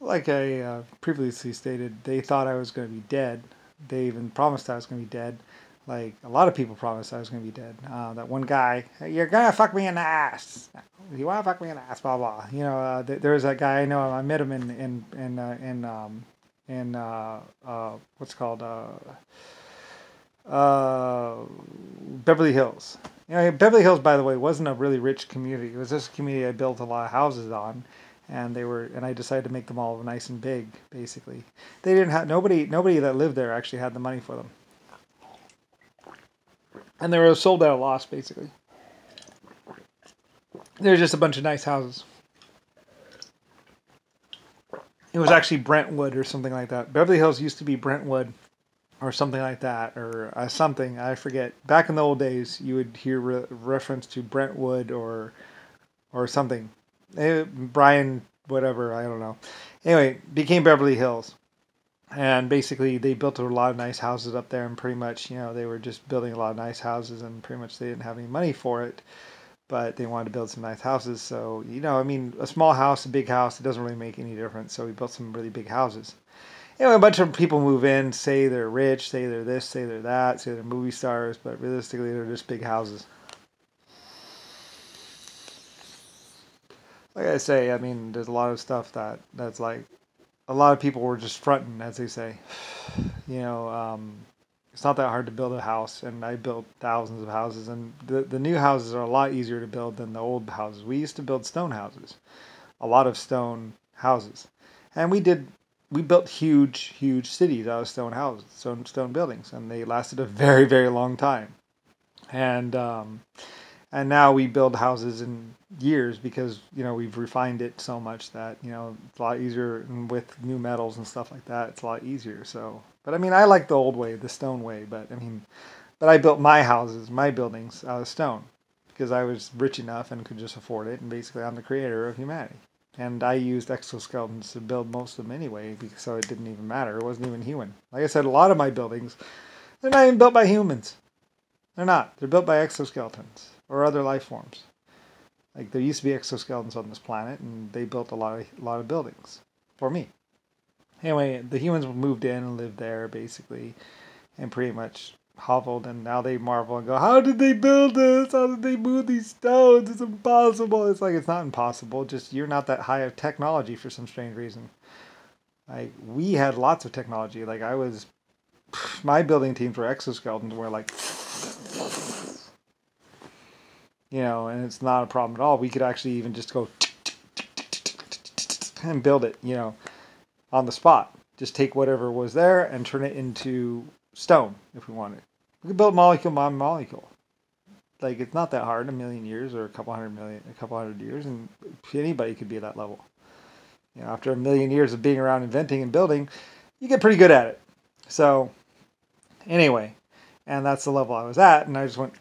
Like I previously stated, they thought I was going to be dead. They even promised I was going to be dead. Like a lot of people promised I was going to be dead. That one guy, "Hey, you're gonna fuck me in the ass. You want to fuck me in the ass, blah blah." There was that guy I know. I met him in what's it called uh, Beverly Hills. Beverly Hills, by the way, wasn't a really rich community. It was just a community I built a lot of houses on, and I decided to make them all nice and big. Basically, they didn't have nobody that lived there actually had the money for them, and they were sold at a loss. Basically, there's just a bunch of nice houses. It was actually Brentwood or something like that. Beverly Hills used to be Brentwood or something like that, or something I forget. Back in the old days, you would hear reference to Brentwood or something. Brian, whatever, I don't know. Anyway, became Beverly Hills. And basically, they built a lot of nice houses up there, and pretty much, they were just building a lot of nice houses, and pretty much they didn't have any money for it, but they wanted to build some nice houses. So, I mean, a small house, a big house, it doesn't really make any difference. So we built some really big houses. A bunch of people move in, say they're rich, say they're this, say they're that, say they're movie stars, but realistically, they're just big houses. Like I say, I mean, there's a lot of stuff that's like a lot of people were just fronting, as they say. You know, it's not that hard to build a house, and I built thousands of houses, and the new houses are a lot easier to build than the old houses. We used to build stone houses, a lot of stone houses, and we built huge cities out of stone houses, stone buildings, and they lasted a very very long time. And and now we build houses in years because we've refined it so much that it's a lot easier, and with new metals and stuff like that, it's a lot easier. So, but I mean, I like the old way, the stone way. But I mean, but I built my houses, my buildings out of stone because I was rich enough and could just afford it. And basically, I'm the creator of humanity. And I used exoskeletons to build most of them anyway, because so it didn't even matter. It wasn't even human. Like I said, a lot of my buildings, they're not even built by humans. They're not. They're built by exoskeletons or other life forms. Like there used to be exoskeletons on this planet, and they built a lot of buildings for me. Anyway, the humans moved in and lived there basically, and pretty much hoveled, and now they marvel and go, "How did they build this? How did they move these stones? It's impossible." It's like it's not impossible. Just you're not that high of technology for some strange reason. Like we had lots of technology. Like my building teams were exoskeletons were like and it's not a problem at all. We could actually even just go and build it, on the spot. Just take whatever was there and turn it into stone if we wanted. We could build molecule by molecule. Like it's not that hard. A million years or a couple hundred years, and anybody could be at that level. After a million years of being around inventing and building, you get pretty good at it. So, anyway, and that's the level I was at, and I just went,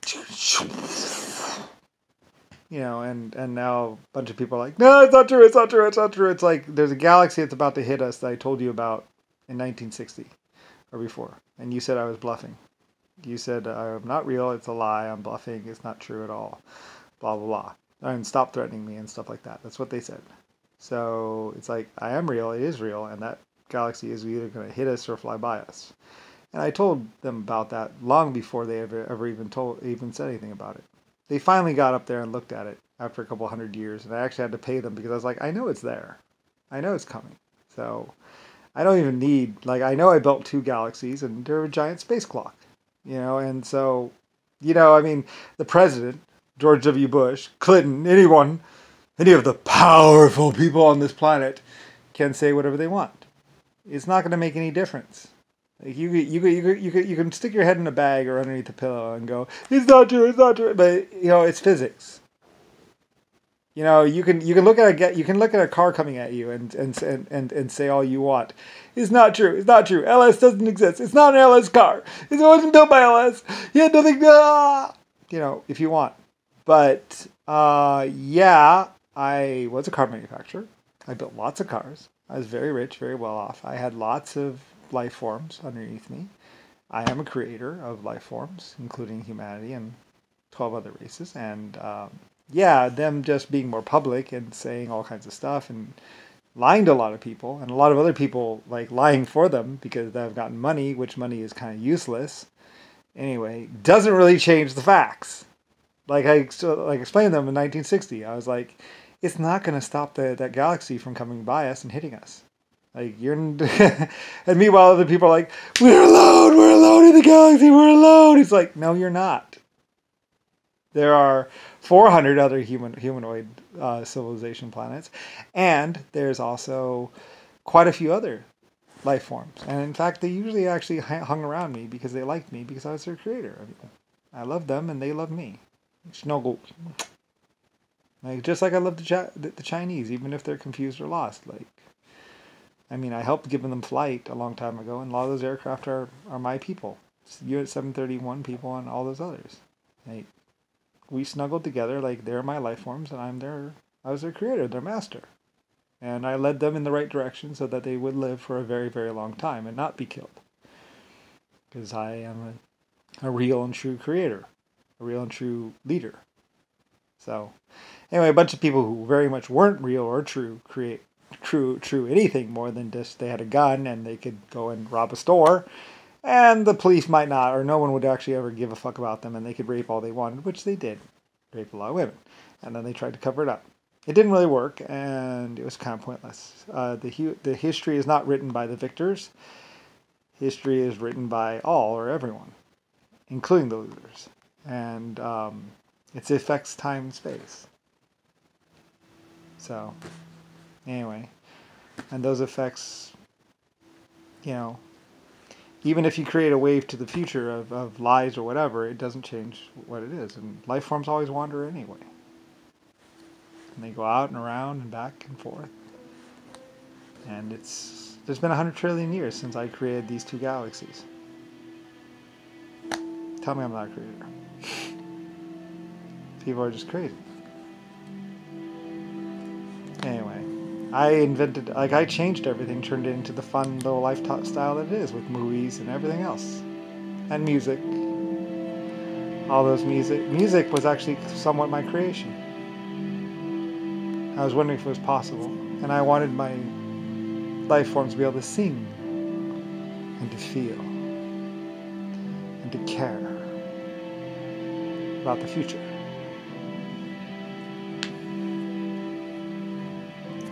and now a bunch of people are like, "No, it's not true, it's not true, it's not true." It's like there's a galaxy that's about to hit us that I told you about in 1960 or before, and you said I was bluffing. You said I'm not real, it's a lie, I'm bluffing, it's not true at all, blah blah blah, and stop threatening me and stuff like that. That's what they said. So it's like I am real, it is real, and that galaxy is either going to hit us or fly by us. And I told them about that long before they ever even said anything about it. They finally got up there and looked at it after a couple hundred years, and I actually had to pay them because I was like, I know it's there. I know it's coming. So I don't even need, like, I know I built two galaxies, and they're a giant space clock, and so, I mean, the president, George W. Bush, Clinton, anyone, any of the powerful people on this planet can say whatever they want. It's not going to make any difference. Like you can stick your head in a bag or underneath the pillow and go, "It's not true, it's not true." But it's physics. You can look at a car coming at you and say all you want. It's not true. It's not true. LS doesn't exist. It's not an LS car. It wasn't built by LS. He had nothing. If you want. But yeah, I was a car manufacturer. I built lots of cars. I was very rich, very well off. I had lots of life forms underneath me. I am a creator of life forms, including humanity and 12 other races. And yeah, them just being more public and saying all kinds of stuff and lying to a lot of people, and a lot of other people like lying for them because they've gotten money, which money is kind of useless. Anyway, doesn't really change the facts. Like I explained them in 1960. I was like, it's not going to stop that galaxy from coming by us and hitting us. Like you're, and meanwhile other people are like, we're alone in the galaxy, we're alone. It's like, no, you're not. There are 400 other humanoid civilization planets, and there's also quite a few other life forms. And in fact, they usually actually hung around me because they liked me because I was their creator. I mean, I love them and they love me. Snuggle. Like just like I love the Chinese, even if they're confused or lost. Like, I mean, I helped giving them flight a long time ago, and a lot of those aircraft are my people. It's Unit 731 people and all those others. Like, we snuggled together like they're my life forms, and I was their creator, their master. And I led them in the right direction so that they would live for a very, very long time and not be killed. Because I am a real and true creator, a real and true leader. So, anyway, a bunch of people who very much weren't real or true anything more than just they had a gun and they could go and rob a store, and the police might not, or no one would actually ever give a fuck about them, and they could rape all they wanted, which they did, rape a lot of women, and then they tried to cover it up. It didn't really work, and it was kind of pointless. The history is not written by the victors. History is written by all or everyone, including the losers, and it affects time and space. So, anyway, and those effects, you know, even if you create a wave to the future of lies or whatever, it doesn't change what it is. And life forms always wander anyway. And they go out and around and back and forth. And there's been 100 trillion years since I created these two galaxies. Tell me I'm not a creator. People are just crazy. Anyway, I changed everything, turned it into the fun little lifestyle that it is with movies and everything else. And music. All those music. Music was actually somewhat my creation. I was wondering if it was possible. And I wanted my life forms to be able to sing and to feel and to care about the future.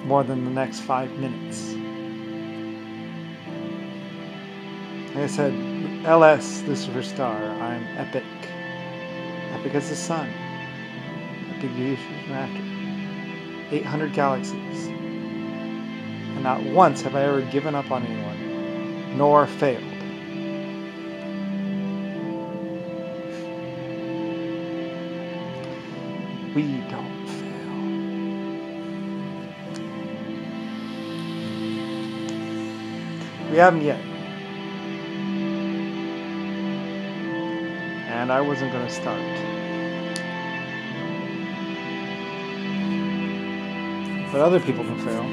More than the next 5 minutes. Like I said, LS, Lucifer Star, I'm epic. Epic as the sun. Epic years after. 800 galaxies. And not once have I ever given up on anyone, nor failed. We don't fail. We haven't yet. And I wasn't going to start. But other people can fail.